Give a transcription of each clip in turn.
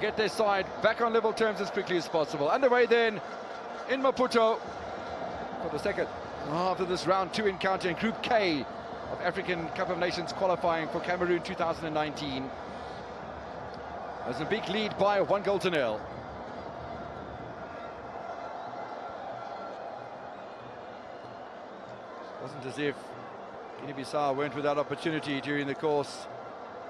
get their side back on level terms as quickly as possible. Underway then in Maputo for the second half of this round 2 encounter in Group K of African Cup of Nations qualifying for Cameroon 2019. Mozambique lead by 1-0. Wasn't as if Guinea-Bissau weren't without opportunity during the course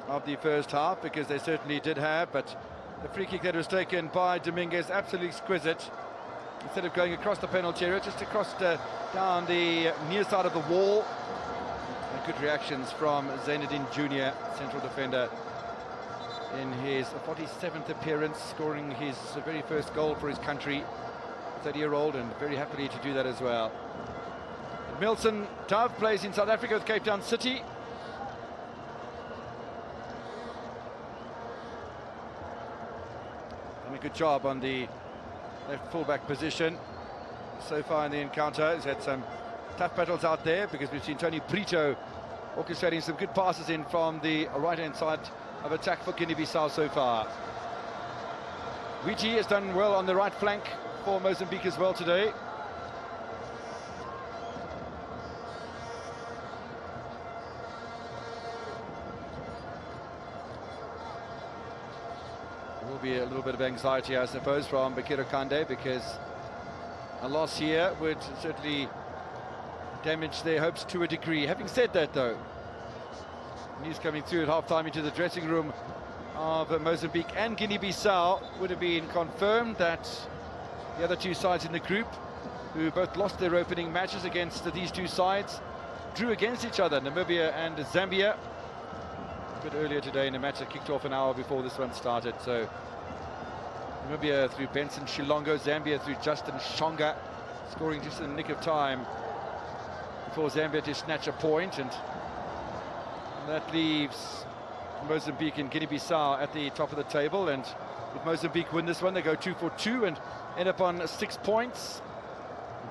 of the first half, because they certainly did have, but the free kick that was taken by Dominguez, absolutely exquisite. Instead of going across the penalty area, just across down the near side of the wall. And good reactions from Zainadine Jr., central defender, in his 47th appearance, scoring his very first goal for his country. 30-year-old, and very happily to do that as well. Milson Dove plays in South Africa with Cape Town City. Done a good job on the left fullback position so far in the encounter. He's had some tough battles out there, because we've seen Tony Brito orchestrating some good passes in from the right-hand side of attack for Guinea-Bissau so far. Wiji has done well on the right flank for Mozambique as well today. There will be a little bit of anxiety, I suppose, from Bakiro Kande, because a loss here would certainly damage their hopes to a degree. Having said that, though, news coming through at half-time into the dressing room of Mozambique and Guinea-Bissau would have been confirmed that the other two sides in the group, who both lost their opening matches against these two sides, drew against each other, Namibia and Zambia, a bit earlier today in a match that kicked off an hour before this one started. So Namibia through Benson Shilongo, Zambia through Justin Shonga, scoring just in the nick of time before Zambia to snatch a point, and that leaves Mozambique and Guinea-Bissau at the top of the table. And if Mozambique win this one, they go 2 for 2 and end up on 6 points.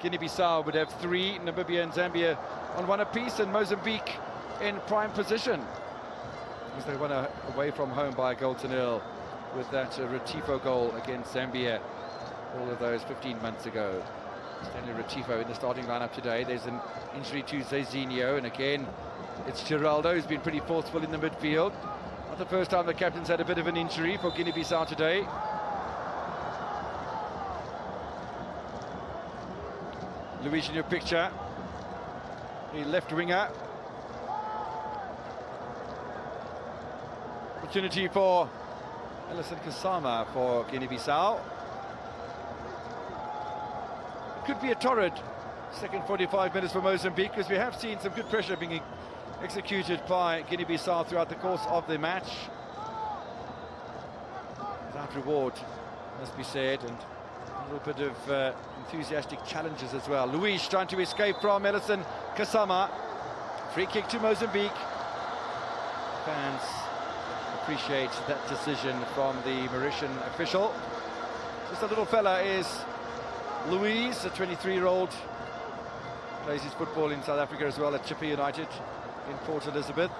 Guinea-Bissau would have 3, Namibia and Zambia on 1 apiece, and Mozambique in prime position, because they won away from home by 1-0 with that Retifo goal against Zambia, all of those 15 months ago. Stanley Retifo in the starting lineup today. There's an injury to Zezinho, and again it's Geraldo who's been pretty forceful in the midfield. Not the first time the captain's had a bit of an injury for Guinea-Bissau today. Luis in your picture, the left winger. Opportunity for Ellison Kasama for Guinea-Bissau. Could be a torrid second 45 minutes for Mozambique, because we have seen some good pressure being executed by Guinea-Bissau throughout the course of the match. Without reward, must be said, and a little bit of enthusiastic challenges as well. Luis trying to escape from Ellison Kasama. Free kick to Mozambique. Fans appreciate that decision from the Mauritian official. Just a little fella is Luis, a 23-year-old, plays his football in South Africa as well at Chipper United in Port Elizabeth.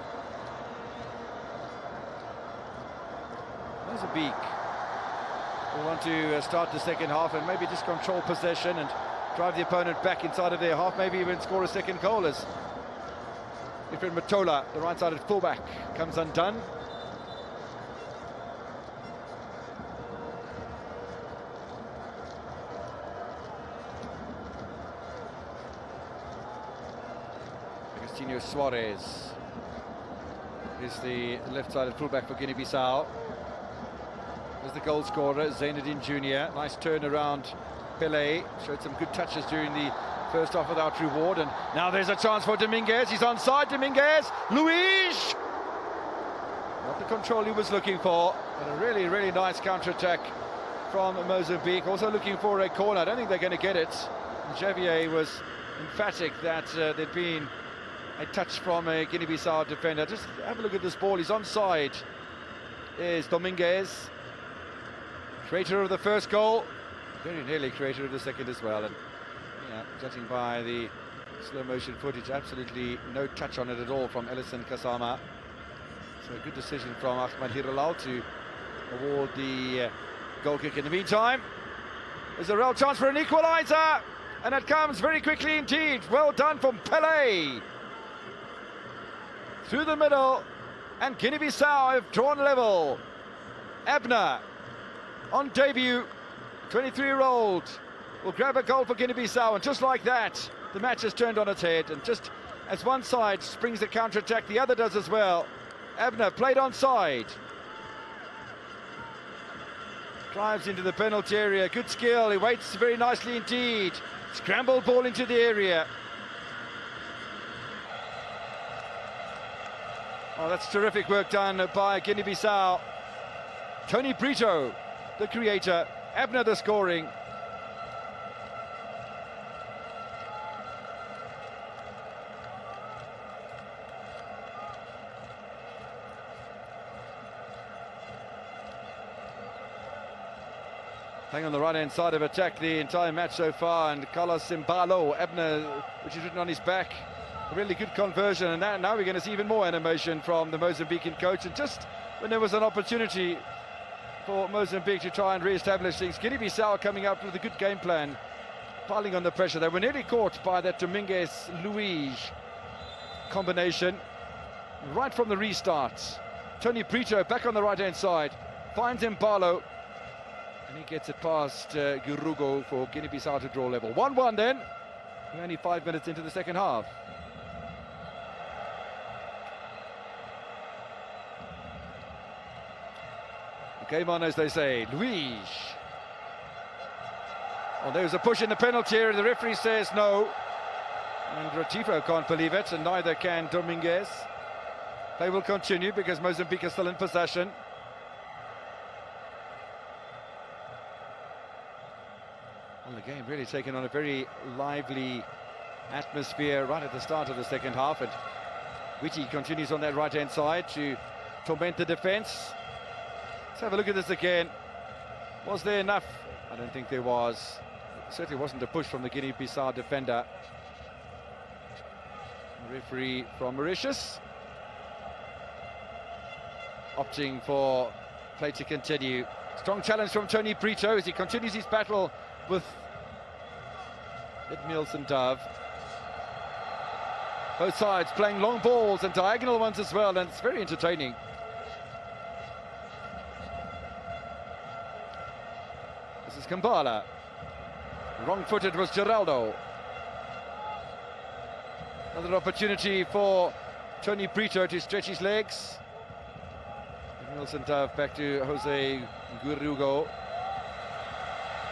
Mozambique will want to start the second half and maybe just control possession and drive the opponent back inside of their half, maybe even score a second goal, as Ifrin Matola, the right-sided fullback, comes undone. Suarez is the left-sided fullback for Guinea-Bissau. There's the goal scorer, Zainadine Jr. Nice turn around Pele. Showed some good touches during the first half without reward. And now there's a chance for Dominguez. He's onside, Dominguez. Luis! Not the control he was looking for, but a really, really nice counter-attack from Mozambique. Also looking for a corner. I don't think they're going to get it. And Javier was emphatic that there'd been a touch from a Guinea-Bissau defender. Just have a look at this ball. He's onside. Is Dominguez, creator of the first goal, very nearly creator of the second as well. And yeah, judging by the slow motion footage, absolutely no touch on it at all from Ellison Kasama. So a good decision from Ahmad Hiralal to award the goal kick. In the meantime, there's a real chance for an equaliser, and it comes very quickly indeed. Well done from Pelé. Through the middle, and Guinea-Bissau have drawn level. Abner, on debut, 23-year-old, will grab a goal for Guinea-Bissau, and just like that, the match has turned on its head, and just as one side springs the counter-attack, the other does as well. Abner played onside. Drives into the penalty area, good skill, he waits very nicely indeed. Scrambled ball into the area. Oh, that's terrific work done by Guinea-Bissau. Tony Brito, the creator, Abner the scoring. Playing on the right-hand side of attack the entire match so far, and Carlos Simbalo, Abner, which is written on his back. A really good conversion, and now we're going to see even more animation from the Mozambican coach. And just when there was an opportunity for Mozambique to try and re-establish things, Guinea-Bissau coming up with a good game plan, piling on the pressure. They were nearly caught by that Dominguez-Luiz combination right from the restart. Tony Brito back on the right-hand side, finds Mbalo, and he gets it past Gurugo for Guinea-Bissau to draw level. 1-1 then. We're only 5 minutes into the second half. Game on, as they say. Luiz. Oh, there's a push in the penalty area. The referee says no. And Ratifo can't believe it, and neither can Dominguez. Play will continue because Mozambique is still in possession. Well, the game really taken on a very lively atmosphere right at the start of the second half, and Whitty continues on that right-hand side to torment the defence. Let's have a look at this again. Was there enough? I don't think there was. It certainly wasn't a push from the Guinea-Bissau defender. The referee from Mauritius opting for play to continue. Strong challenge from Tony Brito as he continues his battle with Edmilson Dove. Both sides playing long balls and diagonal ones as well, and it's very entertaining. This is Kambala. Wrong-footed was Geraldo. Another opportunity for Tony Brito to stretch his legs. Edmilson Dove back to Jose Gurugo.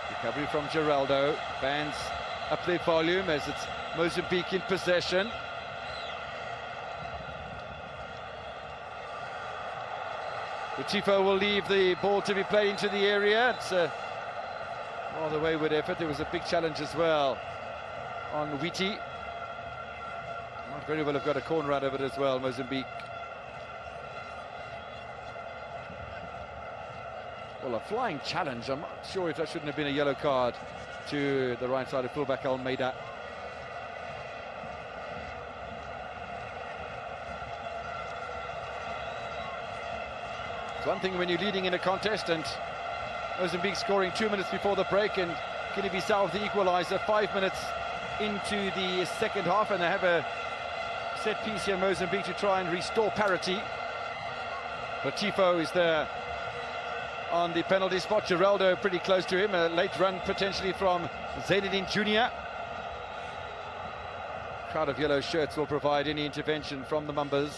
Recovery from Geraldo. Fans up their volume as it's Mozambique in possession. Tifo will leave the ball to be played into the area. It's a rather wayward effort. There was a big challenge as well on Whitty. Might very well have got a corner out of it as well, Mozambique. Well, a flying challenge. I'm not sure if that shouldn't have been a yellow card to the right side of fullback Almeida. It's one thing when you're leading in a contest, and Mozambique scoring 2 minutes before the break, and Guinea-Bissau with the equaliser 5 minutes into the second half, and they have a set piece here, Mozambique, to try and restore parity. But Tifo is there on the penalty spot. Geraldo pretty close to him. A late run potentially from Zainadine Jr. Crowd of yellow shirts will provide any intervention from the Mambas.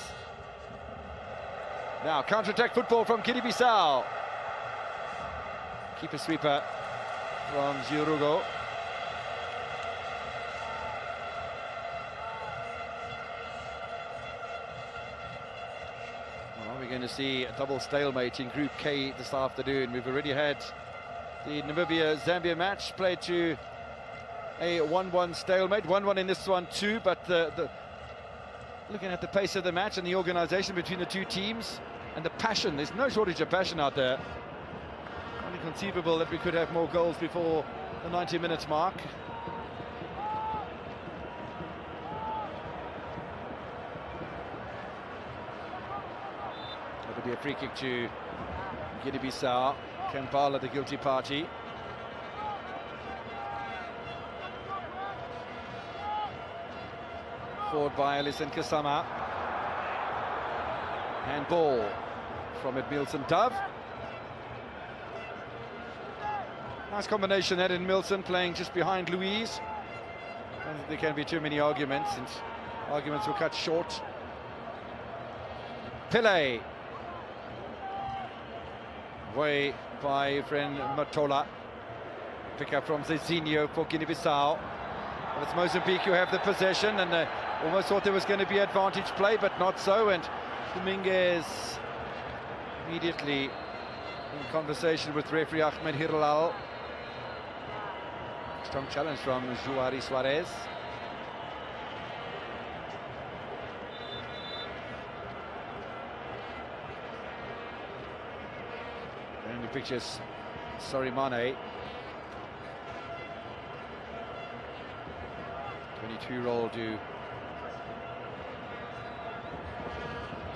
Now counter-attack football from Guinea-Bissau. Keeper sweeper from Giurugo. Well, we're going to see a double stalemate in Group K this afternoon. We've already had the Namibia-Zambia match played to a 1-1 stalemate. 1-1 in this one too, but looking at the pace of the match and the organisation between the two teams and the passion, there's no shortage of passion out there. Only conceivable that we could have more goals before the 90 minutes mark. That'll be a free kick to Guinea-Bissau. Kampala, the guilty party. Forward by Alison Kasama. Handball from Edmilson Dove. Nice combination that in Milson, playing just behind Louise. I don't think there can be too many arguments, and arguments will cut short. Pele. Away by friend Matola. Pick up from Zezinho for Guinea-Bissau. Well, it's Mozambique who have the possession, and almost thought there was going to be advantage play, but not so. And Dominguez immediately in conversation with referee Ahmed Hirlal. Strong challenge from Juari Suarez. And the pictures, sorry, Mane. 22-year-old who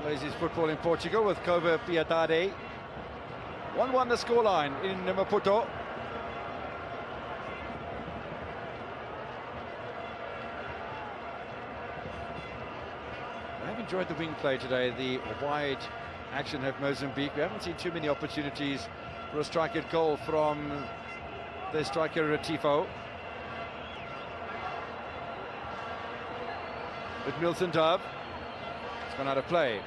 plays his football in Portugal with Cova Piedade. 1-1 the scoreline in Maputo. I have enjoyed the wing play today, the wide action of Mozambique. We haven't seen too many opportunities for a strike at goal from their striker Retifo. With Milson Dove, it's gone out of play.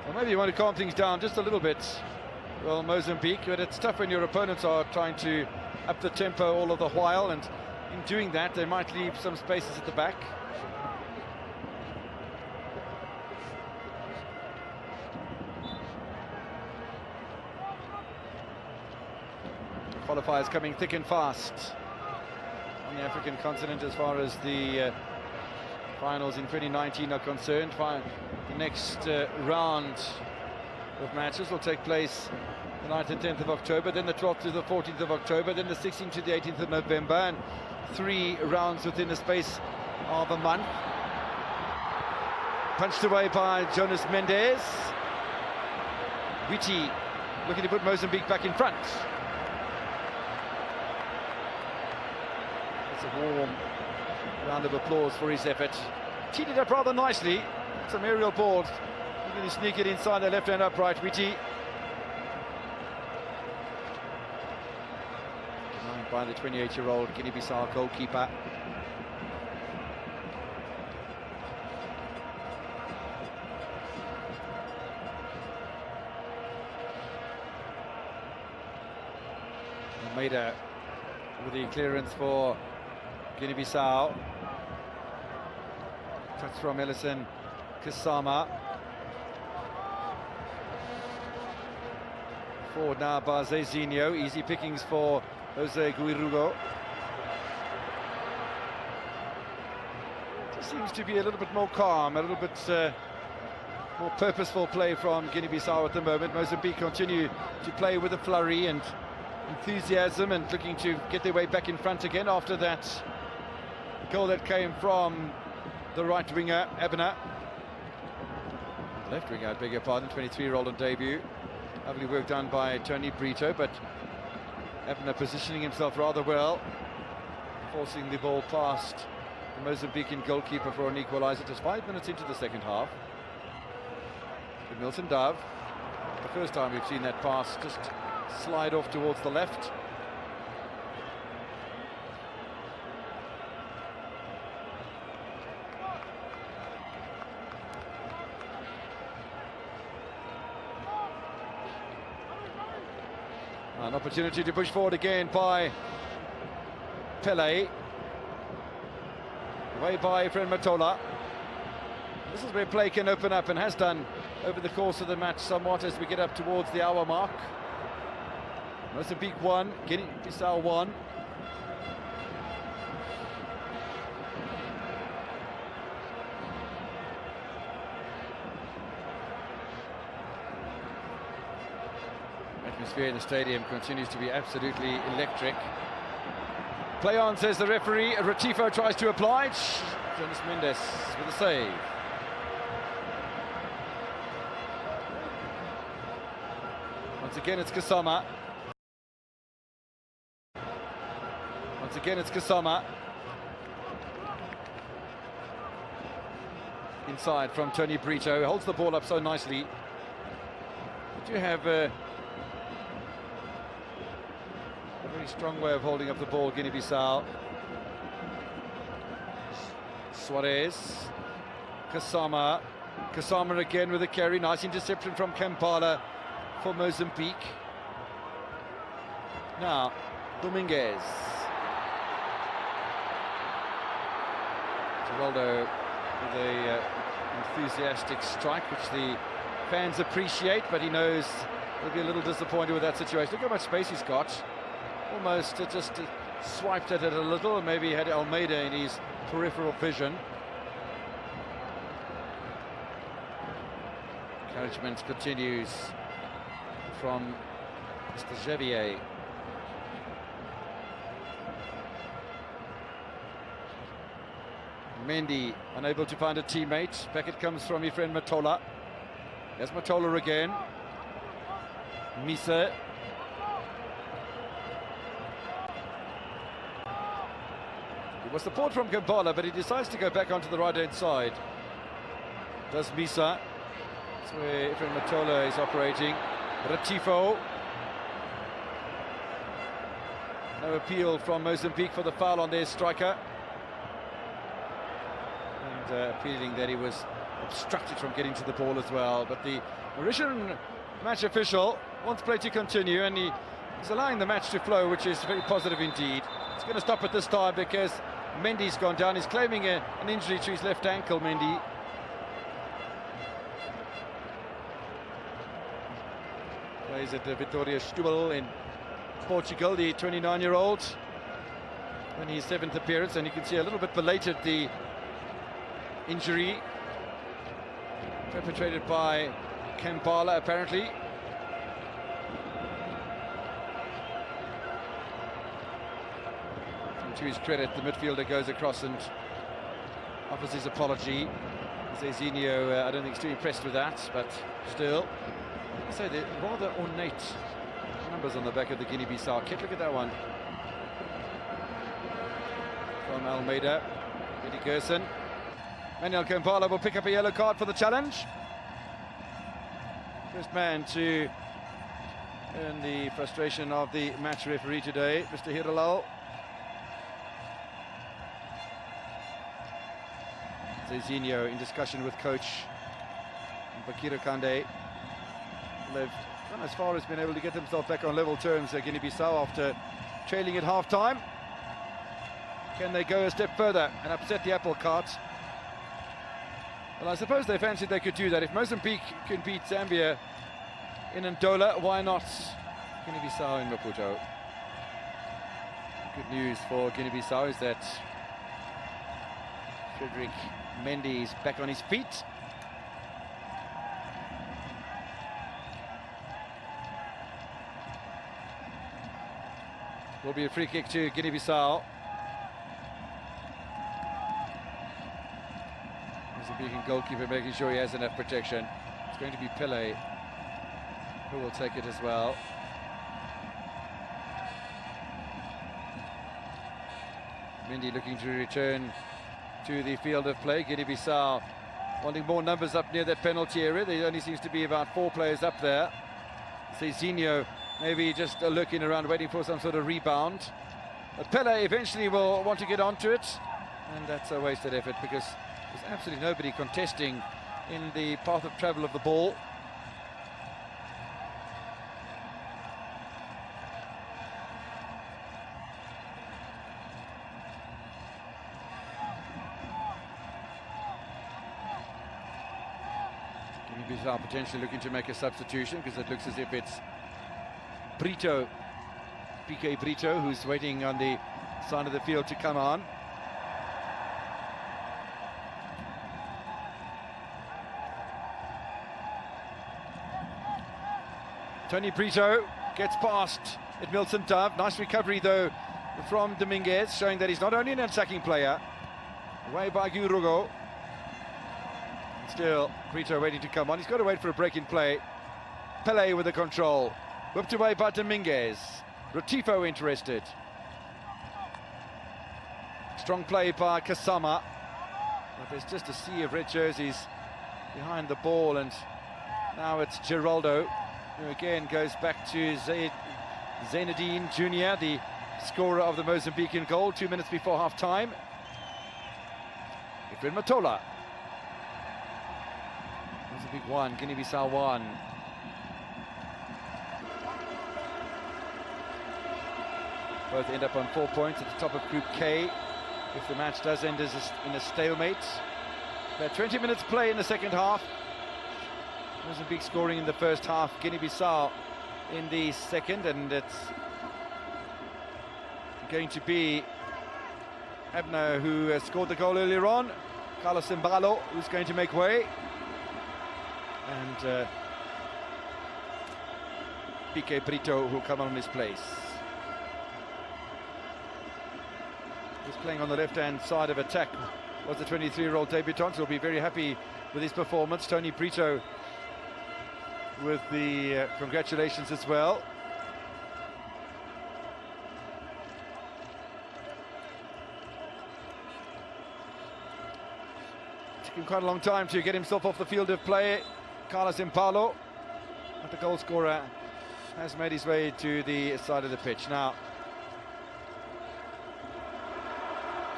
Well, maybe you want to calm things down just a little bit. Well, Mozambique, but it's tough when your opponents are trying to up the tempo all of the while, and in doing that, they might leave some spaces at the back. Qualifiers coming thick and fast on the African continent as far as the finals in 2019 are concerned. The next round of matches will take place the 9th and 10th of October, then the 12th to the 14th of October, then the 16th to the 18th of November, and 3 rounds within the space of a month. Punched away by Jonas Mendes. Witty looking to put Mozambique back in front. It's a warm round of applause for his effort. Teed it up rather nicely. Some aerial ball. Looking to sneak it inside the left-hand upright. Witty. Denied by the 28-year-old Guinea-Bissau goalkeeper. Almeida with the clearance for Guinea-Bissau. Touch from Alison Kasama. Forward now by Zezinho. Easy pickings for Jose Guirugo. Just seems to be a little bit more calm, a little bit more purposeful play from Guinea-Bissau at the moment. Mozambique continue to play with a flurry and enthusiasm and looking to get their way back in front again after that goal that came from the right winger, Abner. Left winger, I beg your pardon, 23-year-old on debut. Lovely work done by Tony Brito, but Abner positioning himself rather well, forcing the ball past the Mozambican goalkeeper for an equaliser just 5 minutes into the second half. With Milton Dove, the first time we've seen that pass just slide off towards the left. An opportunity to push forward again by Pele. Away by friend Matola. This is where play can open up and has done over the course of the match somewhat as we get up towards the hour mark. Mozambique 1, Guinea-Bissau 1. Atmosphere in the stadium continues to be absolutely electric. Play on, says the referee. Retifo tries to oblige. Jonas Mendes with a save. Once again, it's Kasama. Once again, it's Kasama. Inside from Tony Brito, holds the ball up so nicely. We do have a very strong way of holding up the ball, Guinea-Bissau. Suarez, Kasama. Kasama again with a carry, nice interception from Kampala for Mozambique. Now, Dominguez. Geraldo with a enthusiastic strike, which the fans appreciate, but he knows he'll be a little disappointed with that situation. Look how much space he's got. Almost just swiped at it a little, and maybe he had Almeida in his peripheral vision. Encouragement continues from Mr. Javier. Mendy unable to find a teammate. Back it comes from your friend Matola. There's Matola again. Misa. It was support from Kampala, but he decides to go back onto the right-hand side. Does Misa. That's where Efren Matola is operating. Ratifo. No appeal from Mozambique for the foul on their striker. Appealing that he was obstructed from getting to the ball as well. But the Mauritian match official wants play to continue, and he's allowing the match to flow, which is very positive indeed. It's going to stop at this time because Mendy's gone down. He's claiming an injury to his left ankle, Mendy. Plays at the Vitória Setúbal in Portugal, the 29-year-old. In his 7th appearance, and you can see a little bit belated the injury perpetrated by Kampala, apparently. And to his credit, the midfielder goes across and offers his apology. Zezinho, I don't think he's too impressed with that, but still. I say they're rather ornate numbers on the back of the Guinea-Bissau kit. Look at that one. From Almeida, Eddie Gerson. Manuel Kampala will pick up a yellow card for the challenge. First man to earn the frustration of the match referee today, Mr. Hiralal. Zezinho in discussion with coach Bakira Kande. They've gone as far as being able to get themselves back on level terms, Guinea-Bissau, after trailing at half-time. Can they go a step further and upset the apple cart? Well, I suppose they fancied they could do that. If Mozambique can beat Zambia in Ndola, why not Guinea-Bissau in Maputo? Good news for Guinea-Bissau is that Frederick Mendy is back on his feet. Will be a free kick to Guinea-Bissau. Mozambican goalkeeper making sure he has enough protection. It's going to be Pele who will take it as well. Mendy looking to return to the field of play. Guinea-Bissau wanting more numbers up near that penalty area. There only seems to be about 4 players up there. Zezinho maybe just lurking around waiting for some sort of rebound. But Pele eventually will want to get onto it, and that's a wasted effort because there's absolutely nobody contesting in the path of travel of the ball. Guinea-Bissau potentially looking to make a substitution because it looks as if it's Brito, PK Brito, who's waiting on the side of the field to come on. Tony Brito gets past Edmilson Dove. Nice recovery though from Dominguez, showing that he's not only an attacking player. Away by Gurugo. Still Brito waiting to come on. He's got to wait for a break in play. Pele with the control. Whipped away by Dominguez. Ratifo interested. Strong play by Kasama. But there's just a sea of red jerseys behind the ball, and now it's Geraldo, who again goes back to Zainadine Jr., the scorer of the Mozambican goal 2 minutes before half-time. Ifrin Matola. Mozambique 1, Guinea-Bissau 1. Both end up on 4 points at the top of Group K. If the match does end in a stalemate. About 20 minutes play in the second half. Mozambique scoring in the first half, Guinea-Bissau in the second, and it's going to be Abner who scored the goal earlier on. Carlos Mbalo who's going to make way. And Pique Brito who'll come on his place. He's playing on the left-hand side of attack. Was the 23-year-old debutant. He'll be very happy with his performance. Tony Brito with the congratulations as well. Took him quite a long time to get himself off the field of play. Carlos Impalo, but the goal scorer, has made his way to the side of the pitch. Now,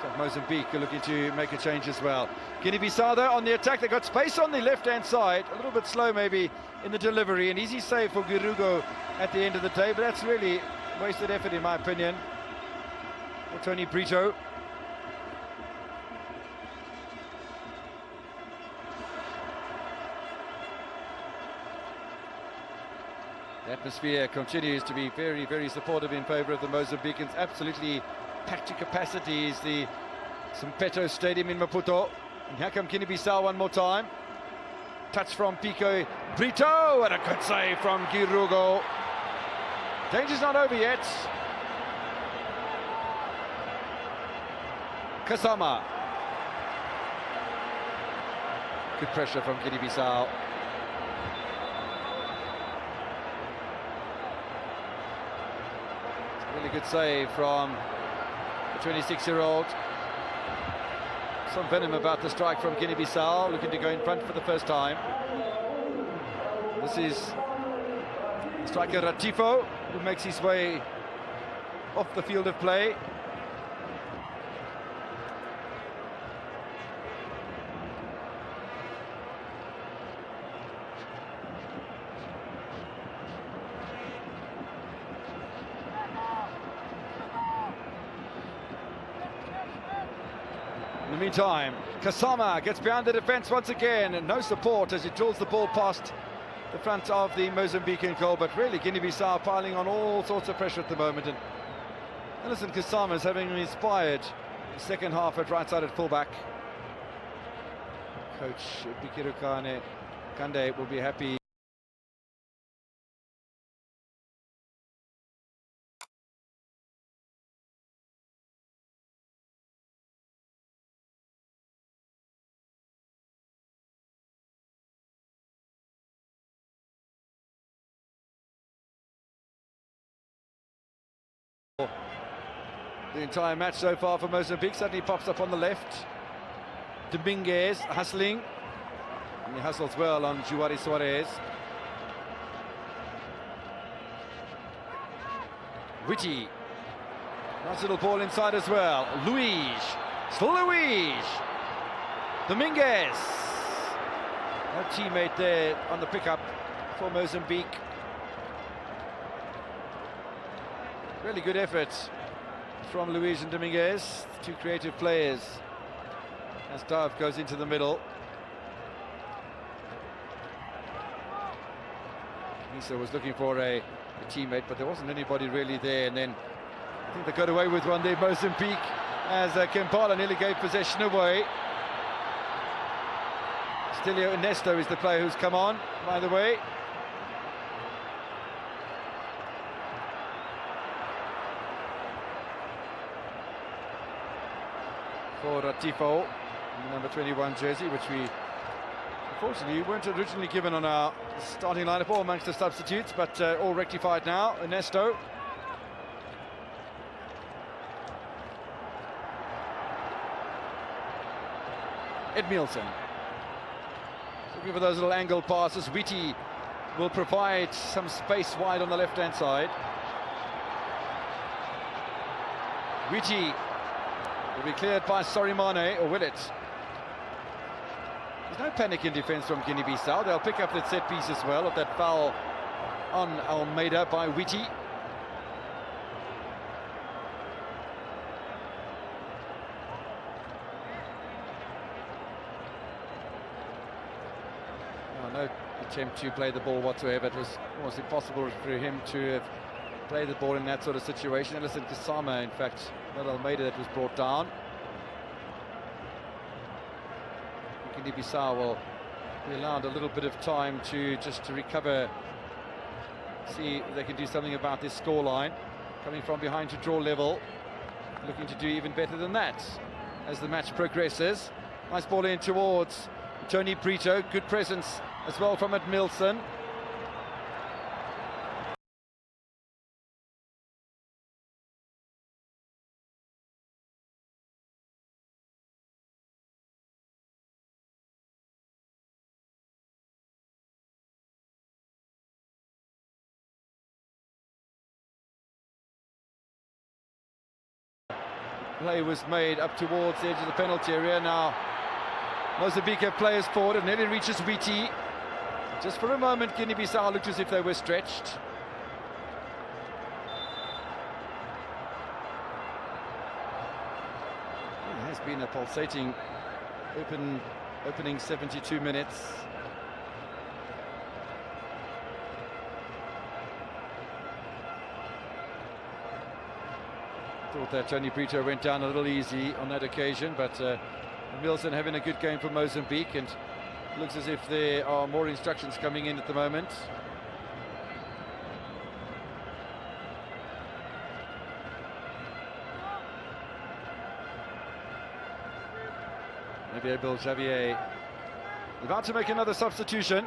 so Mozambique are looking to make a change as well. Guinea-Bissau though on the attack. They got space on the left-hand side. A little bit slow maybe in the delivery. An easy save for Girugo at the end of the day, but that's really wasted effort in my opinion for Tony Brito. The atmosphere continues to be very, very supportive in favour of the Mozambicans. Absolutely packed to capacity is the Sempeto Stadium in Maputo. And here come Guinea-Bissau one more time. Touch from Pico Brito, and a good save from Girugo. Danger's not over yet. Kasama. Good pressure from Guinea-Bissau. Really good save from the 26-year-old. Some venom about the strike from Guinea-Bissau, looking to go in front for the first time. This is striker Ratifo, who makes his way off the field of play. In the meantime, Kasama gets behind the defence once again, and no support as he drills the ball past the front of the Mozambican goal. But really, Guinea-Bissau piling on all sorts of pressure at the moment. And Ellison Kasama is having inspired the second half at right side at fullback. Coach Bikiro Kande will be happy. The entire match so far for Mozambique. Suddenly pops up on the left. Dominguez hustling. And he hustles well on Juari Suarez. Witty. Nice little ball inside as well. Luis. Still Luis. Dominguez. No teammate there on the pickup for Mozambique. Really good effort from Luis and Dominguez, two creative players, as Dove goes into the middle. Nisa was looking for a teammate, but there wasn't anybody really there, and then I think they got away with one there, Mozambique, as Kempala nearly gave possession away. Stilio Ernesto is the player who's come on, by the way. For Ratifo, number 21 jersey, which we Unfortunately, we weren't originally given on our starting lineup or amongst the substitutes, but all rectified now. Ernesto. Edmilson. Looking for those little angle passes. Whitty will provide some space wide on the left-hand side. Whitty will be cleared by Sorimane, or will it? There's no panic in defence from Guinea-Bissau. They'll pick up that set piece as well, of that foul on Almeida by Whitty. No attempt to play the ball whatsoever. It was almost impossible for him to have played the ball in that sort of situation. Ellison Kasama, in fact, not Almeida, that was brought down. Guinea-Bissau will be allowed a little bit of time to recover, see if they can do something about this scoreline. Coming from behind to draw level, looking to do even better than that as the match progresses. Nice ball in towards Tony Brito, good presence as well from Edmilson. Play was made up towards the edge of the penalty area. Now Mozambique have players forward, and nearly reaches Whitty. Just for a moment, Guinea-Bissau looked as if they were stretched. It has been a pulsating opening 72 minutes. Thought that Tony Brito went down a little easy on that occasion, but Milson having a good game for Mozambique, and looks as if there are more instructions coming in at the moment. Maybe Abel Xavier about to make another substitution.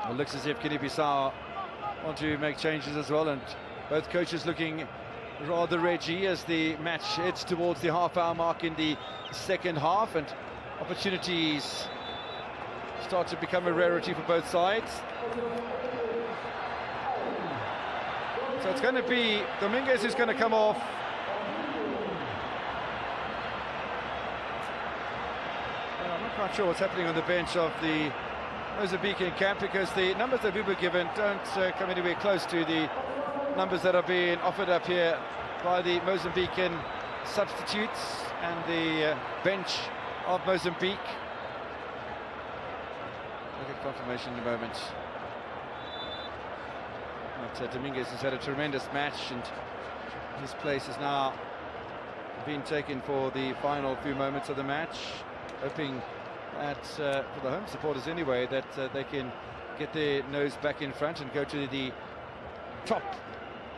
It looks as if Guinea-Bissau want to make changes as well, and both coaches looking rather reggy as the match heads towards the half-hour mark in the second half, and opportunities start to become a rarity for both sides. So it's going to be Dominguez who's going to come off. Well, I'm not quite sure what's happening on the bench of the Mozambican camp, because the numbers that we were given don't come anywhere close to the numbers that are being offered up here by the Mozambican substitutes and the bench of Mozambique. We'll get confirmation in a moment. But Dominguez has had a tremendous match, and his place has now been taken for the final few moments of the match, hoping that for the home supporters anyway, that they can get their nose back in front and go to the top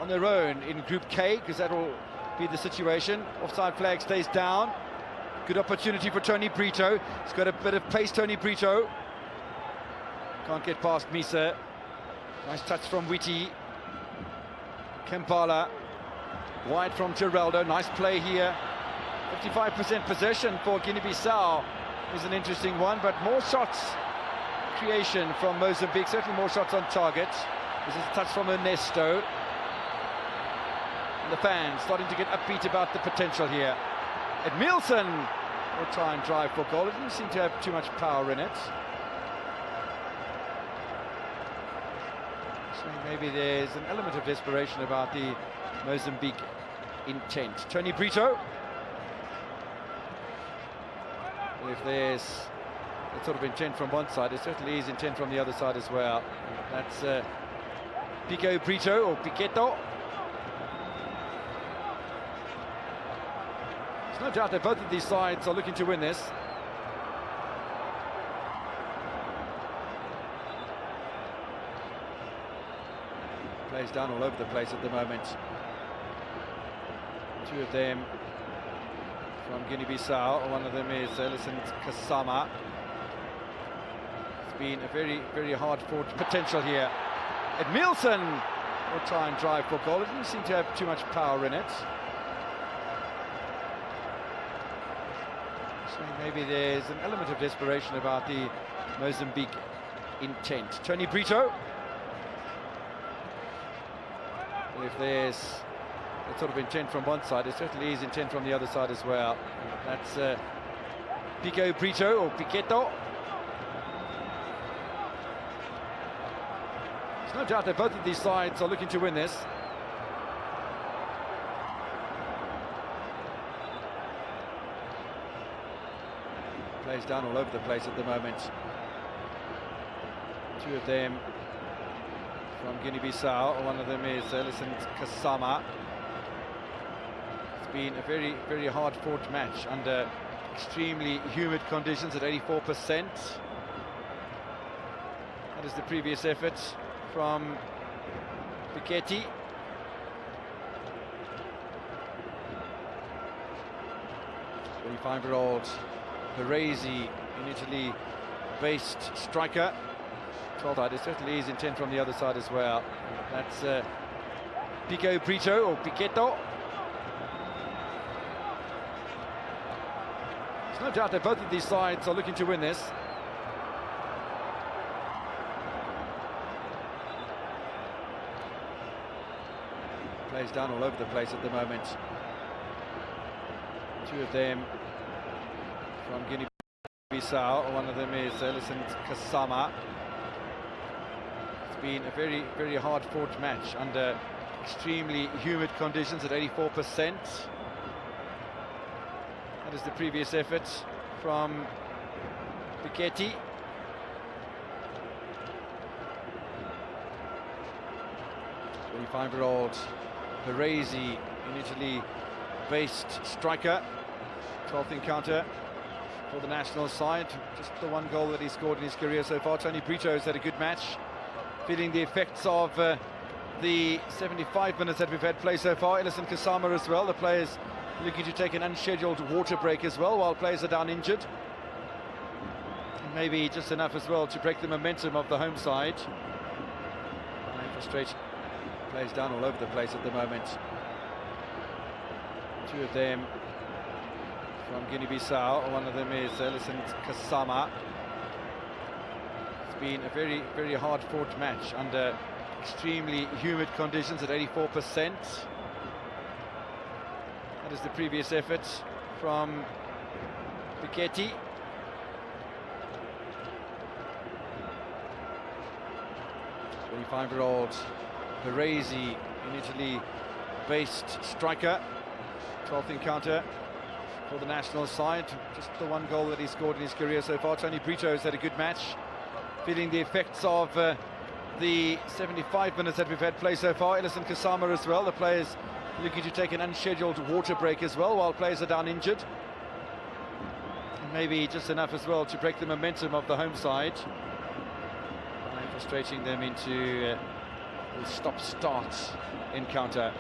on their own in Group K, because that will be the situation. Offside flag stays down. Good opportunity for Tony Brito. He's got a bit of pace, Tony Brito. Can't get past Misa. Nice touch from Whitty. Kampala wide from Geraldo. Nice play here. 55% possession for Guinea-Bissau is an interesting one, but more shots creation from Mozambique, certainly more shots on target. This is a touch from Ernesto. And the fans starting to get upbeat about the potential here. Edmilson will try and drive for goal. It didn't seem to have too much power in it. So maybe there's an element of desperation about the Mozambique intent. Tony Brito. If there's that sort of intent from one side, there certainly is intent from the other side as well. That's Pico Brito, or Piqueto. There's no doubt that both of these sides are looking to win this. Plays down all over the place at the moment. Two of them from Guinea-Bissau. One of them is Kasama. It's been a very, very hard-fought potential here. Edmilson will try and drive for goal. It didn't seem to have too much power in it. So maybe there's an element of desperation about the Mozambique intent. Tony Brito. Well, if there's that sort of intent from one side, there certainly is intent from the other side as well. That's Pico Brito, or Piqueto. There's no doubt that both of these sides are looking to win this. Plays down all over the place at the moment. Two of them from Guinea-Bissau. One of them is Kasama. It's been a very, very hard-fought match under extremely humid conditions at 84%. That is the previous effort from Piketty. '25-year-old Baresi, in Italy-based striker. 12 side, there certainly is intent from the other side as well. That's Pico Brito, or Piqueto. There's no doubt that both of these sides are looking to win this. Plays down all over the place at the moment. Two of them from Guinea-Bissau. One of them is Kasama. It's been a very, very hard-fought match under extremely humid conditions at 84%. That is the previous effort from Piketty. '25-year-old Baresi, in Italy-based striker. 12th encounter for the national side. Just the one goal that he scored in his career so far. Tony Brito has had a good match, feeling the effects of the 75 minutes that we've had play so far. Ellison Kasama as well. The players looking to take an unscheduled water break as well, while players are down injured. And maybe just enough as well to break the momentum of the home side. Frustration. Plays down all over the place at the moment. Two of them from Guinea-Bissau. One of them is Ellison Kasama. It's been a very, very hard-fought match under extremely humid conditions at 84%. That is the previous effort from Piketty. '25-year-old Baresi, in Italy-based striker. 12th encounter for the national side. Just the one goal that he scored in his career so far. Tony Brito has had a good match, feeling the effects of the 75 minutes that we've had play so far. Ellison Kasama as well. The players looking to take an unscheduled water break as well, while players are down injured. And maybe just enough as well to break the momentum of the home side. Frustrating them into a stop-start encounter.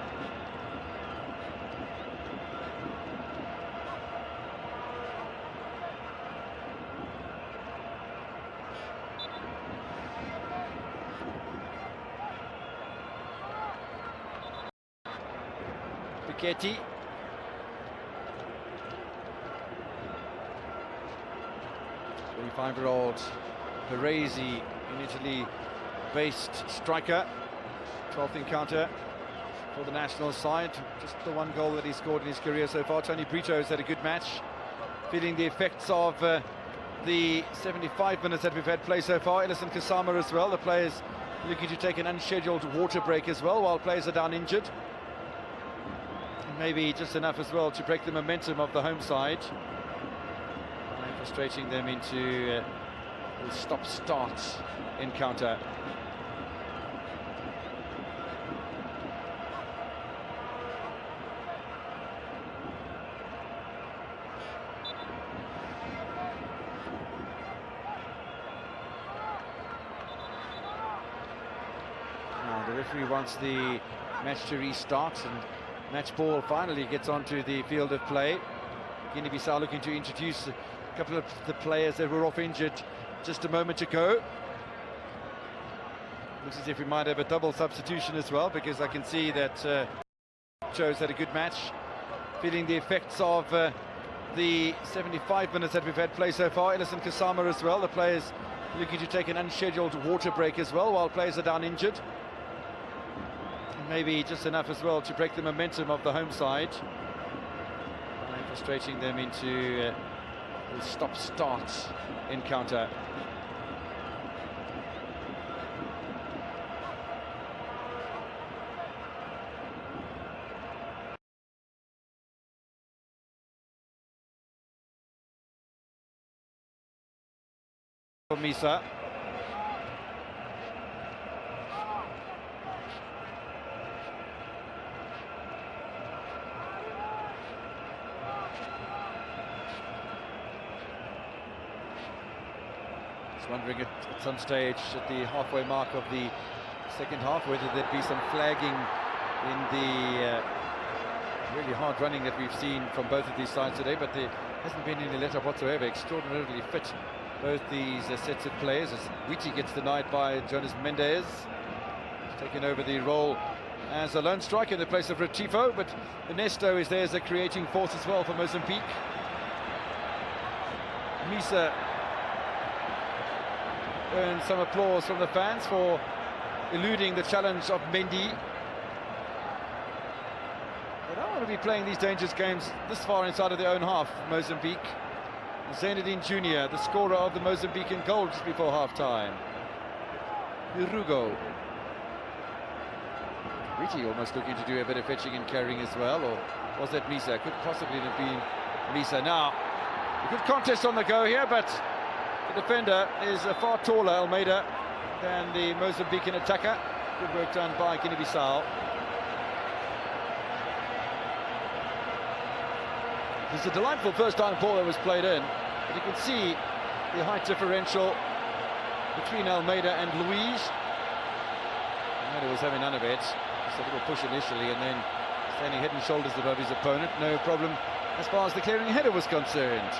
Piketty. '25-year-old Baresi, in Italy-based striker. 12th encounter for the national side. Just the one goal that he scored in his career so far. Tony Brito has had a good match, feeling the effects of the 75 minutes that we've had play so far. Ellison Kasama as well. The players looking to take an unscheduled water break as well, while players are down injured. And maybe just enough as well to break the momentum of the home side. Frustrating them into a stop-start encounter. referee wants the match to restart, and match ball finally gets onto the field of play. Guinea-Bissau looking to introduce a couple of the players that were off injured just a moment ago. Looks as if we might have a double substitution as well, because I can see that Joe's had a good match, feeling the effects of the 75 minutes that we've had play so far. Ellison Kasama as well, the players looking to take an unscheduled water break as well while players are down injured. And maybe just enough as well to break the momentum of the home side, frustrating them into a stop-start encounter. Misa. Just wondering at some stage at the halfway mark of the second half whether there'd be some flagging in the really hard running that we've seen from both of these sides today, but there hasn't been any let-up whatsoever. Extraordinarily fit, both these sets of players, as Witi gets denied by Jonas Mendes. He's taken over the role as a lone striker in the place of Retifo, but Ernesto is there as a creating force as well for Mozambique. Misa earned some applause from the fans for eluding the challenge of Mendy. They don't want to be playing these dangerous games this far inside of their own half, Mozambique. Zainadine Jr., the scorer of the Mozambican goal just before half-time. Urugo. Witi almost looking to do a bit of fetching and carrying as well, or was that Misa? Could possibly have been Misa. Now, a good contest on the go here, but the defender is far taller, Almeida, than the Mozambican attacker. Good work done by Guinea-Bissau. It's a delightful first-time ball that was played in, but you can see the height differential between Almeida and Luis. Almeida was having none of it. Just a little push initially, and then standing head and shoulders above his opponent. No problem as far as the clearing header was concerned.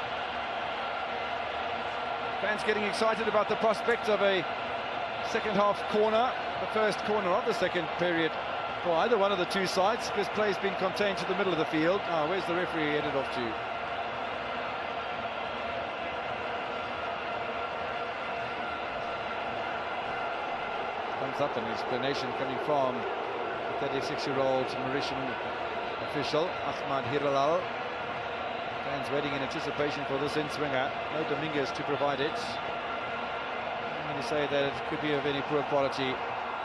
Fans getting excited about the prospect of a second-half corner, the first corner of the second period for either one of the two sides, because play's been contained to the middle of the field. Where's the referee headed off to? Comes up an explanation coming from the 36-year-old Mauritian official, Ahmad Hiralal. Fans waiting in anticipation for this in-swinger. No Dominguez to provide it. I'm going to say that it could be of any poor quality.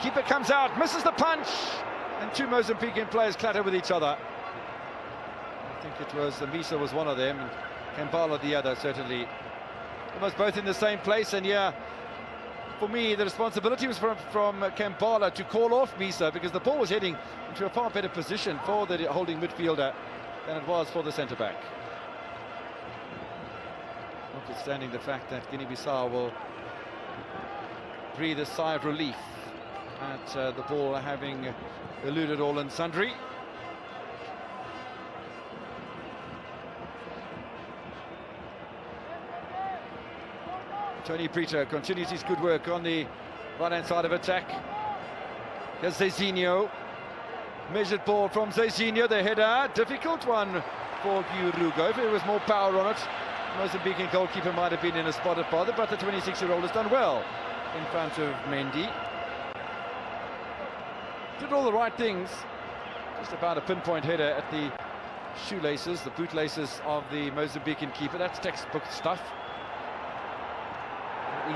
Keeper comes out, misses the punch, and two Mozambican players clatter with each other. I think it was Misa was one of them, and Kambala the other, certainly. Almost both in the same place, and yeah, for me, the responsibility was from Kambala to call off Misa, because the ball was heading into a far better position for the holding midfielder than it was for the centre-back. Notwithstanding the fact that Guinea-Bissau will breathe a sigh of relief at the ball having eluded all and sundry. Tony Prito continues his good work on the right-hand side of attack. Here's Zezinho. Measured ball from Zezinho, the header. Difficult one for Urugo. If there was more power on it, Mozambican goalkeeper might have been in a spot of bother, but the 26-year-old has done well in front of Mendy. Did all the right things. Just about a pinpoint header at the shoelaces, the bootlaces of the Mozambican keeper. That's textbook stuff.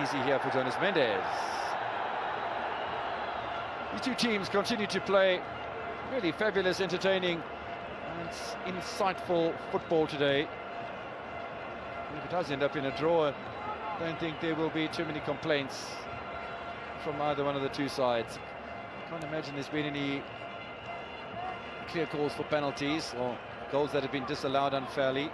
Easy here for Jonas Mendes. These two teams continue to play really fabulous, entertaining and insightful football today. And if it does end up in a draw, I don't think there will be too many complaints from either one of the two sides. I can't imagine there's been any clear calls for penalties or goals that have been disallowed unfairly.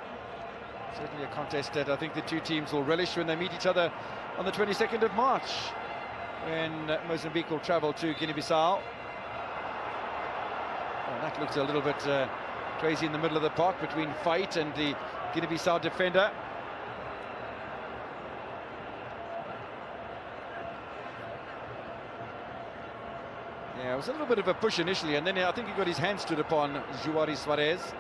Certainly a contest that I think the two teams will relish when they meet each other on the 22nd of March, when Mozambique will travel to Guinea-Bissau. That looks a little bit crazy in the middle of the park between Fight and the Guinea-Bissau defender. Yeah, it was a little bit of a push initially, and then I think he got his hand stood upon Juari Suarez.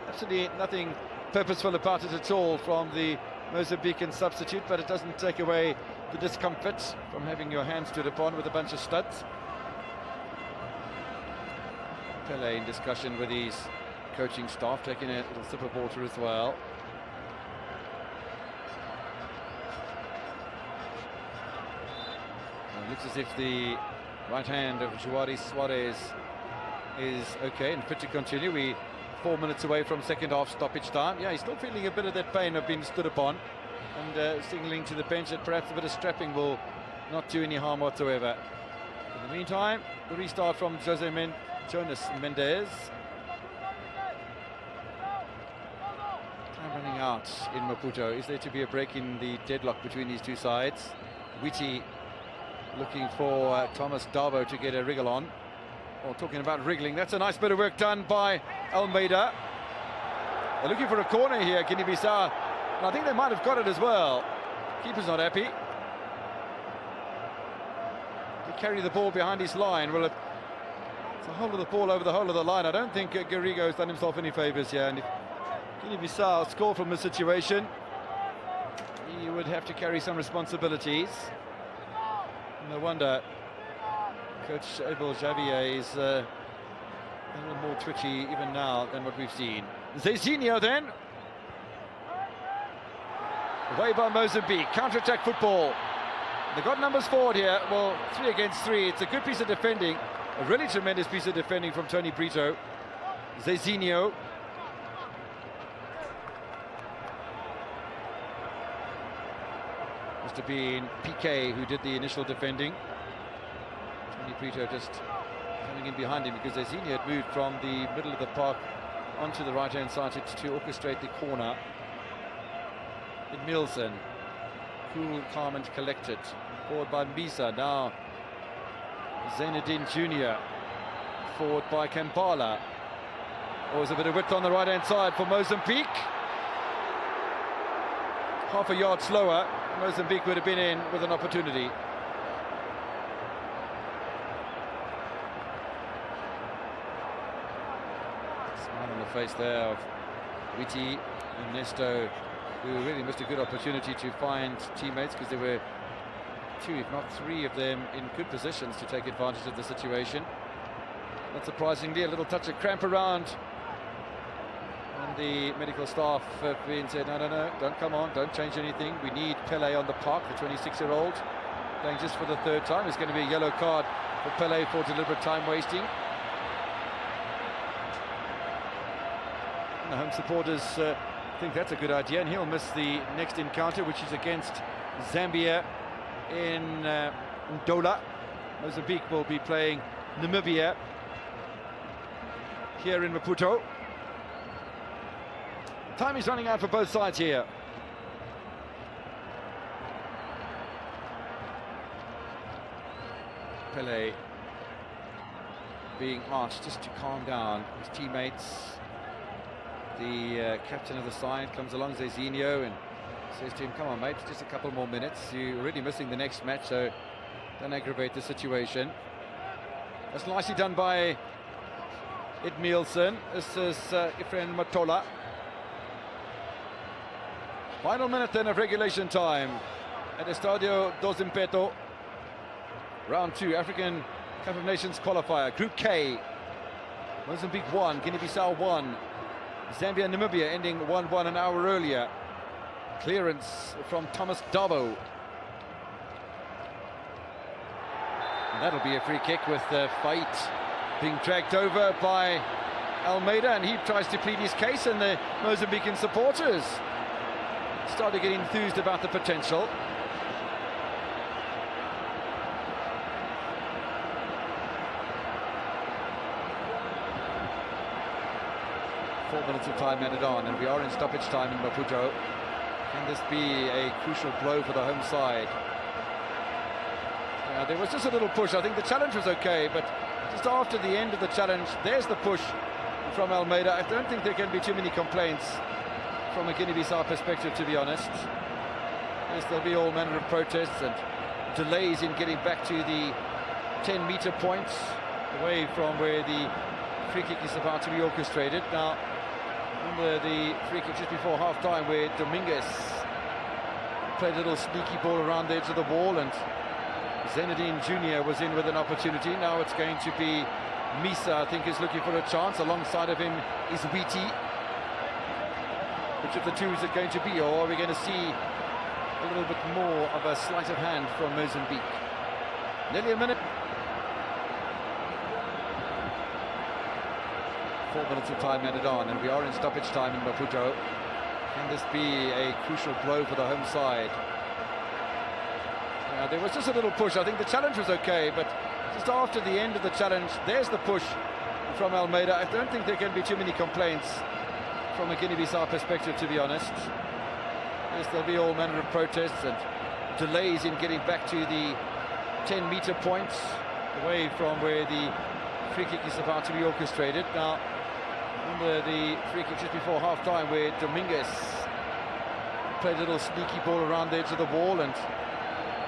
Absolutely nothing purposeful about it at all from the Mozambican substitute, but it doesn't take away the discomfort from having your hand stood upon with a bunch of studs. Pele in discussion with his coaching staff, taking a little sip of water as well. It looks as if the right hand of Juari Suarez is okay and fit to continue. We're 4 minutes away from second half stoppage time. Yeah, he's still feeling a bit of that pain of being stood upon, and signaling to the bench that perhaps a bit of strapping will not do any harm whatsoever. In the meantime, the restart from Jonas Mendes. Time running out in Maputo. Is there to be a break in the deadlock between these two sides? Witty looking for Thomas Davo to get a wriggle on. Well, talking about wriggling, that's a nice bit of work done by Almeida. They're looking for a corner here, Guinea-Bissau, and I think they might have got it as well. Keeper's not happy. They carry the ball behind his line. Well, it's a hold of the ball over the whole of the line. I don't think Garrigo has done himself any favours here, and if Guinea-Bissau score from this situation, he would have to carry some responsibilities. No wonder Coach Abel Javier is a little more twitchy even now than what we've seen. Zezinho then. Away by Mozambique. Counter-attack football. They've got numbers forward here. Well, 3 against 3. It's a good piece of defending. A really tremendous piece of defending from Tony Brito. Zezinho. Must have been Piqué who did the initial defending. Tony Brito just coming in behind him because Zezinho had moved from the middle of the park onto the right-hand side to orchestrate the corner. Nielsen, cool, calm and collected. Forward by Misa, now Zainadine Jr. Forward by Kampala. Always a bit of width on the right-hand side for Mozambique. Half a yard slower, Mozambique would have been in with an opportunity. Smile on the face there of Witty and Nesto, who really missed a good opportunity to find teammates, because there were 2, if not 3 of them in good positions to take advantage of the situation. Not surprisingly, a little touch of cramp around, and the medical staff have been said, no, don't come on, don't change anything. We need Pele on the park, the 26-year-old, playing just for the 3rd time. It's going to be a yellow card for Pele for deliberate time wasting. And the home supporters think that's a good idea, and he'll miss the next encounter, which is against Zambia in Ndola. Mozambique will be playing Namibia here in Maputo. Time is running out for both sides here. Pele being asked just to calm down his teammates. The captain of the side comes along, Zezinho, and says to him, come on mate, just a couple more minutes, you're already missing the next match, so don't aggravate the situation. That's nicely done by Edmilson. This is Efren Matola. Final minute then of regulation time at Estadio dos Impeto. Round 2, African Cup of Nations qualifier, Group K. Mozambique 1, Guinea-Bissau 1. Zambia and Namibia ending 1-1 an hour earlier. Clearance from Thomas Dabo. And that'll be a free kick with the fight being dragged over by Almeida, and he tries to plead his case, and the Mozambican supporters started getting enthused about the potential. Minutes of time added on, and we are in stoppage time in Maputo. Can this be a crucial blow for the home side? There was just a little push. I think the challenge was okay, but Just after the end of the challenge, there's the push from Almeida. I don't think there can be too many complaints from a Guinea-Bissau perspective, to be honest. Yes, there'll be all manner of protests and delays in getting back to the 10-meter points, away from where the free kick is about to be orchestrated. Now, remember the free kick just before half-time where Dominguez played a little sneaky ball around the edge of the wall, and Zenedine Jr. was in with an opportunity. Now it's going to be Misa, I think, is looking for a chance. Alongside of him is Wheaty. Which of the two is it going to be, or are we going to see a little bit more of a sleight of hand from Mozambique? Nearly a minute. 4 minutes of time added on, and we are in stoppage time in Maputo. Can this be a crucial blow for the home side? There was just a little push. I think the challenge was okay, but just after the end of the challenge, there's the push from Almeida. I don't think there can be too many complaints from a Guinea-Bissau perspective, to be honest. Yes, there'll be all manner of protests and delays in getting back to the 10-meter points, away from where the free kick is about to be orchestrated. Now, remember the free kick just before half-time where Dominguez played a little sneaky ball around the edge of the wall, and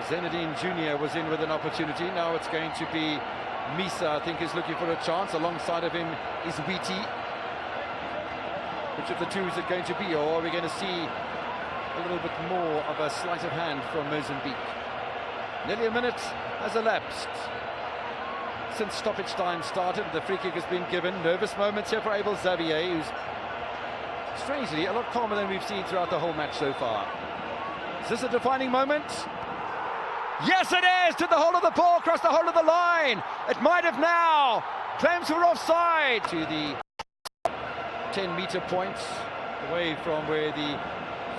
Zenedine Jr. was in with an opportunity. Now it's going to be Misa, I think, is looking for a chance. Alongside of him is Wheaty. Which of the two is it going to be, or are we going to see a little bit more of a sleight of hand from Mozambique? Nearly a minute has elapsed since stoppage time started. The free kick has been given. Nervous moments here for Abel Xavier, who's strangely a lot calmer than we've seen throughout the whole match so far. Is this a defining moment? Yes, it is! To the whole of the ball, across the whole of the line. It might have now. Claims were offside. To the 10-meter points, away from where the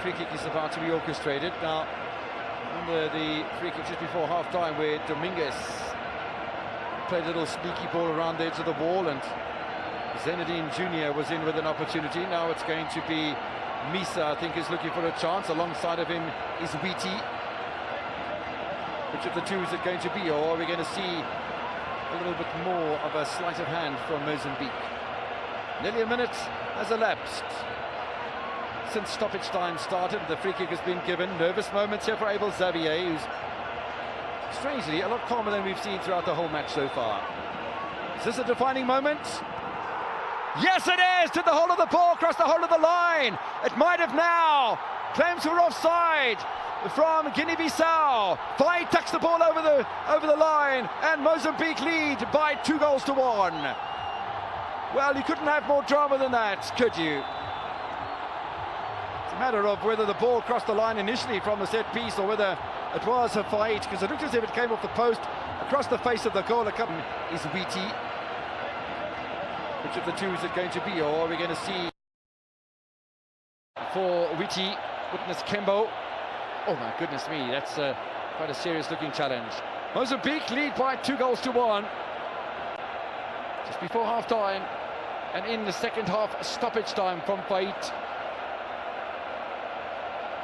free kick is about to be orchestrated. Now, remember the free kick just before half-time where Dominguez played a little sneaky ball around the edge of the wall, and Zenedine Jr. was in with an opportunity. Now it's going to be Misa, I think, is looking for a chance. Alongside of him is Wheaty. Which of the two is it going to be, or are we going to see a little bit more of a sleight of hand from Mozambique? Nearly a minute has elapsed since stoppage time started. The free kick has been given. Nervous moments here for Abel Xavier, who's strangely a lot calmer than we've seen throughout the whole match so far. Is this a defining moment? Yes, it is! To the whole of the ball, across the whole of the line. It might have now. Claims were offside from Guinea-Bissau. Vai tucks the ball over the line, and Mozambique lead by 2-1. Well, you couldn't have more drama than that, could you? It's a matter of whether the ball crossed the line initially from the set piece, or whether it was a fight, because it looked as if it came off the post across the face of the goal. Is Wheaty. Which of the two is it going to be, or are we going to see for Wheaty? Witness Kembo. Oh my goodness me, that's quite a serious looking challenge. Mozambique lead by 2-1 just before half time, and in the second half stoppage time from Fait.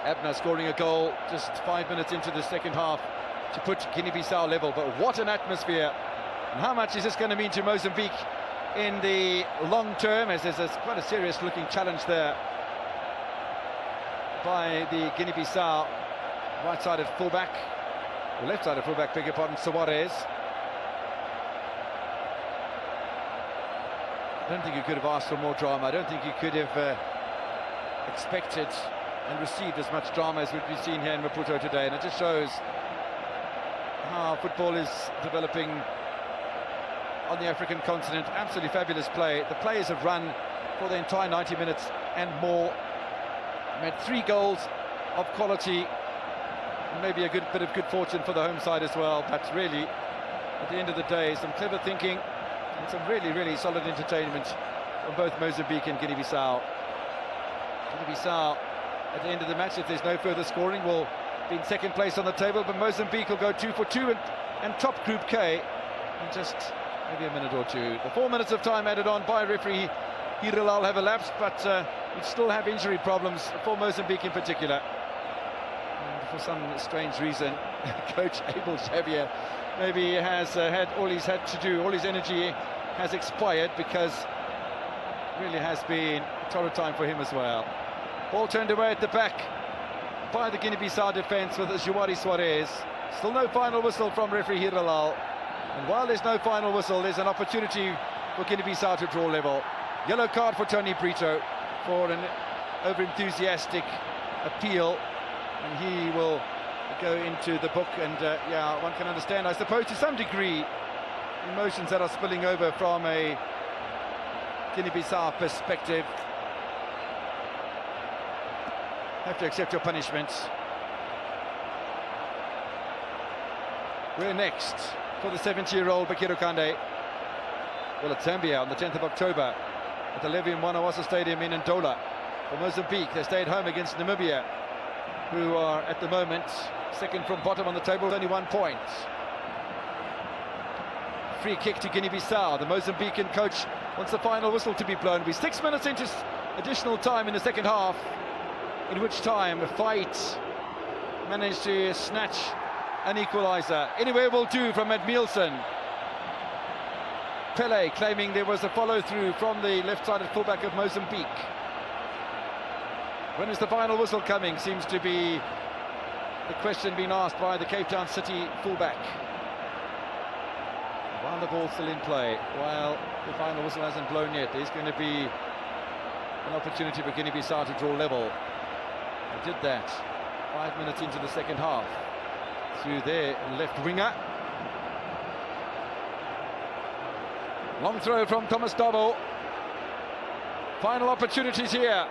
Abner scoring a goal just 5 minutes into the second half to put Guinea-Bissau level. But what an atmosphere, and how much is this going to mean to Mozambique in the long term, as there's quite a serious looking challenge there by the Guinea-Bissau right-sided fullback, or left-sided fullback, beg your pardon, Suarez. I don't think you could have asked for more drama. I don't think you could have expected and received as much drama as we've seen here in Maputo today, and it just shows how football is developing on the African continent. Absolutely fabulous play. The players have run for the entire 90 minutes and more. Made 3 goals of quality, and maybe a good bit of good fortune for the home side as well. But really, at the end of the day, some clever thinking and some really solid entertainment from both Mozambique and Guinea-Bissau. Guinea-Bissau, at the end of the match, if there's no further scoring, will be in second place on the table, but Mozambique will go 2 for 2 and top Group K in just maybe a minute or two. The 4 minutes of time added on by referee Hirilal have elapsed, but we still have injury problems for Mozambique in particular. And for some strange reason, Coach Abel Xavier maybe has had all he's had to do, all his energy has expired, because really has been a torrid time for him as well. Ball turned away at the back by the Guinea-Bissau defence with Juari Suarez. Still no final whistle from referee Hiralal. And while there's no final whistle, there's an opportunity for Guinea-Bissau to draw level. Yellow card for Tony Brito for an over-enthusiastic appeal, and he will go into the book. And yeah, one can understand, I suppose, to some degree, emotions that are spilling over from a Guinea-Bissau perspective. Have to accept your punishment. We're next for the 70-year-old Bakiro Kande. Well, it's Zambia on the 10th of October at the Levi Mwanawasa Stadium in Ndola. For Mozambique, they stayed home against Namibia, who are at the moment second from bottom on the table with only 1 point. Free kick to Guinea-Bissau. The Mozambican coach wants the final whistle to be blown. It'll be 6 minutes into additional time in the second half, in which time a fight managed to snatch an equaliser. Anyway, will do from Ed Nielsen. Pele claiming there was a follow-through from the left-sided fullback of Mozambique. When is the final whistle coming? Seems to be the question being asked by the Cape Town City fullback. While the ball's still in play, while the final whistle hasn't blown yet, there's going to be an opportunity for Guinea-Bissau to draw level. They did that 5 minutes into the second half through their left winger. Long throw from Thomas Dobbo. Final opportunities here.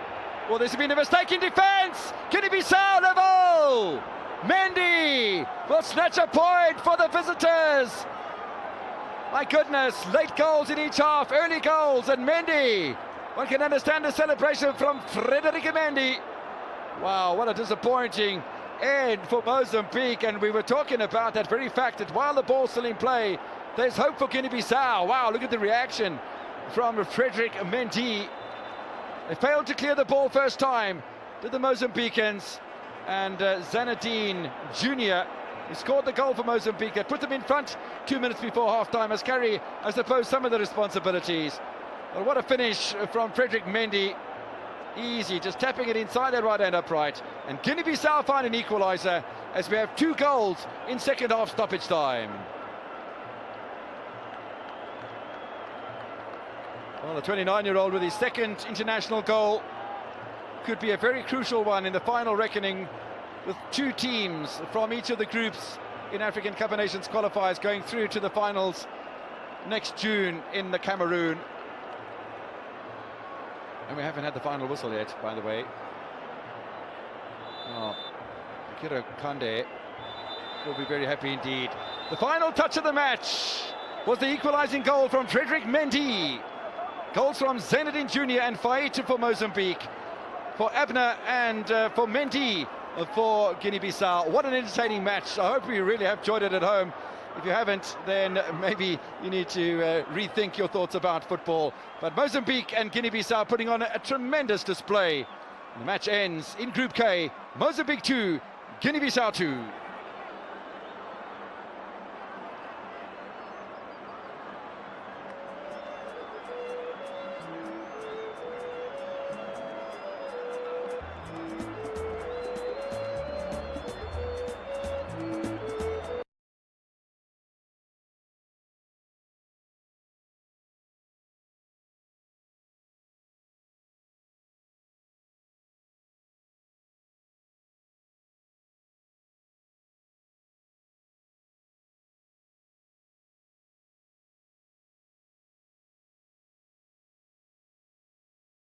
Well, there's been a mistake in defence. Guinea-Bissau level. Mendy will snatch a point for the visitors. My goodness, late goals in each half, early goals, and Mendy. One can understand the celebration from Frederick Mendy. Wow, what a disappointing end for Mozambique. And we were talking about that very fact that while the ball's still in play, there's hope for Guinea-Bissau. Wow, look at the reaction from Frederick Mendy. They failed to clear the ball first time, did the Mozambicans. And Zanadine Jr., who scored the goal for Mozambique, that put them in front 2 minutes before half-time, has carried, I suppose, some of the responsibilities. But what a finish from Frederick Mendy. Easy, just tapping it inside their right-hand upright. And Guinea-Bissau find an equaliser as we have 2 goals in second half stoppage time. Well, the 29-year-old with his second international goal could be a very crucial one in the final reckoning, with 2 teams from each of the groups in African Cup of Nations qualifiers going through to the finals next June in the Cameroon. And we haven't had the final whistle yet, by the way. Oh, Bakiro Kande will be very happy indeed. The final touch of the match was the equalising goal from Frederick Mendy. Goals from Zenedine Jr. and Faite for Mozambique, for Abner and for Mendy for Guinea-Bissau. What an entertaining match. I hope you really have enjoyed it at home. If you haven't, then maybe you need to rethink your thoughts about football. But Mozambique and Guinea-Bissau putting on a tremendous display. The match ends in Group K, Mozambique 2, Guinea-Bissau 2.